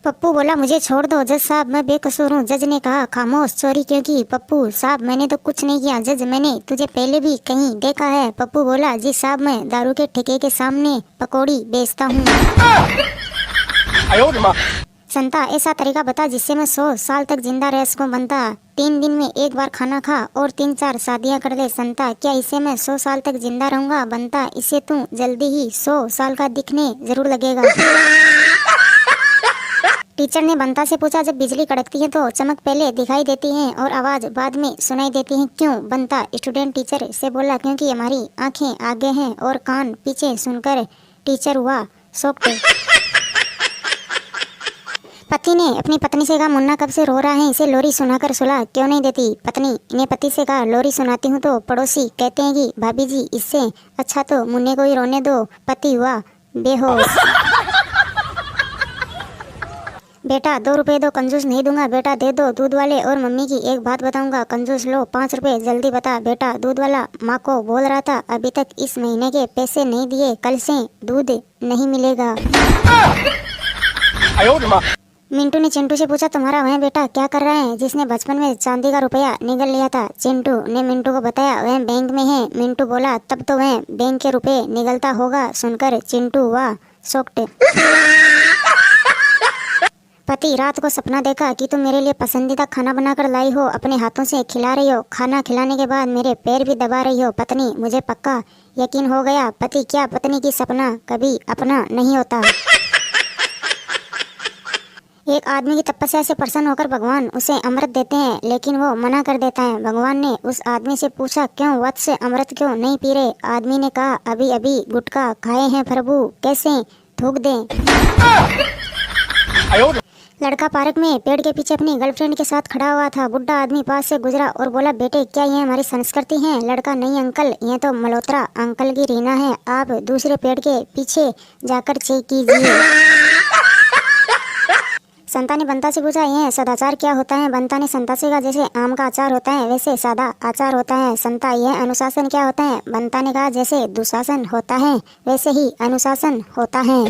पप्पू बोला मुझे छोड़ दो जज साहब, मैं बेकसूर हूँ। जज ने कहा खामोश चोरी क्यों की? पप्पू साहब मैंने तो कुछ नहीं किया जज, मैंने तुझे पहले भी कहीं देखा है। पप्पू बोला जी साहब मैं दारू के ठेके के सामने पकौड़ी बेचता हूँ। संता ऐसा तरीका बता जिससे मैं 100 साल तक जिंदा रह सकूं। बनता 3 दिन में एक बार खाना खा और 3-4 शादियां कर दे। संता क्या इससे मैं 100 साल तक जिंदा रहूंगा? बनता इससे तू जल्दी ही 100 साल का दिखने जरूर लगेगा। टीचर ने बंता से पूछा जब बिजली कड़कती है तो चमक पहले दिखाई देती है और आवाज बाद में सुनाई देती है, क्यों? बनता स्टूडेंट टीचर से बोला क्योंकि हमारी आंखें आगे हैं और कान पीछे। सुनकर टीचर हुआ शॉक्ड। पति ने अपनी पत्नी से कहा मुन्ना कब से रो रहा है, इसे लोरी सुनाकर सुला क्यों नहीं देती? पत्नी ने पति से कहा लोरी सुनाती हूँ तो पड़ोसी कहते हैं कि भाभी जी इससे अच्छा तो मुन्ने को ही रोने दो। पति हुआ बेहोश। बेटा 2 रुपए दो, कंजूस नहीं दूंगा। बेटा दे दो दूध वाले। और मम्मी की एक बात बताऊंगा, कंजूस लो 5 रुपए जल्दी बता। बेटा दूध वाला माँ को बोल रहा था अभी तक इस महीने के पैसे नहीं दिए, कल से दूध नहीं मिलेगा। मिंटू ने चिंटू से पूछा तुम्हारा वह बेटा क्या कर रहा है जिसने बचपन में चांदी का रुपया निगल लिया था? चिंटू ने मिंटू को बताया वह बैंक में है। मिंटू बोला तब तो वह बैंक के रुपए निगलता होगा। सुनकर चिंटू हुआ शॉक्ड। पति रात को सपना देखा कि तुम मेरे लिए पसंदीदा खाना बनाकर लाई हो, अपने हाथों से खिला रही हो, खाना खिलाने के बाद मेरे पैर भी दबा रही हो। पत्नी मुझे पक्का यकीन हो गया। पति क्या पत्नी की सपना कभी अपना नहीं होता। एक आदमी की तपस्या से प्रसन्न होकर भगवान उसे अमृत देते हैं लेकिन वो मना कर देता है। भगवान ने उस आदमी से पूछा क्यों वत्स अमृत क्यों नहीं पी रहे? आदमी ने कहा अभी अभी गुटखा खाए हैं प्रभु, कैसे थूक दें। लड़का पार्क में पेड़ के पीछे अपनी गर्लफ्रेंड के साथ खड़ा हुआ था। बुढ़ा आदमी पास से गुजरा और बोला बेटे क्या ये हमारी संस्कृति है? लड़का नहीं अंकल, ये तो मल्होत्रा अंकल की रीना है, आप दूसरे पेड़ के पीछे जाकर चेक कीजिए। संता ने बंता से पूछा यह सदाचार क्या होता है? बंता ने संता से कहा जैसे आम का अचार होता है वैसे सादा आचार होता है। संता यह अनुशासन क्या होता है? बंता ने कहा जैसे दुशासन होता है वैसे ही अनुशासन होता है।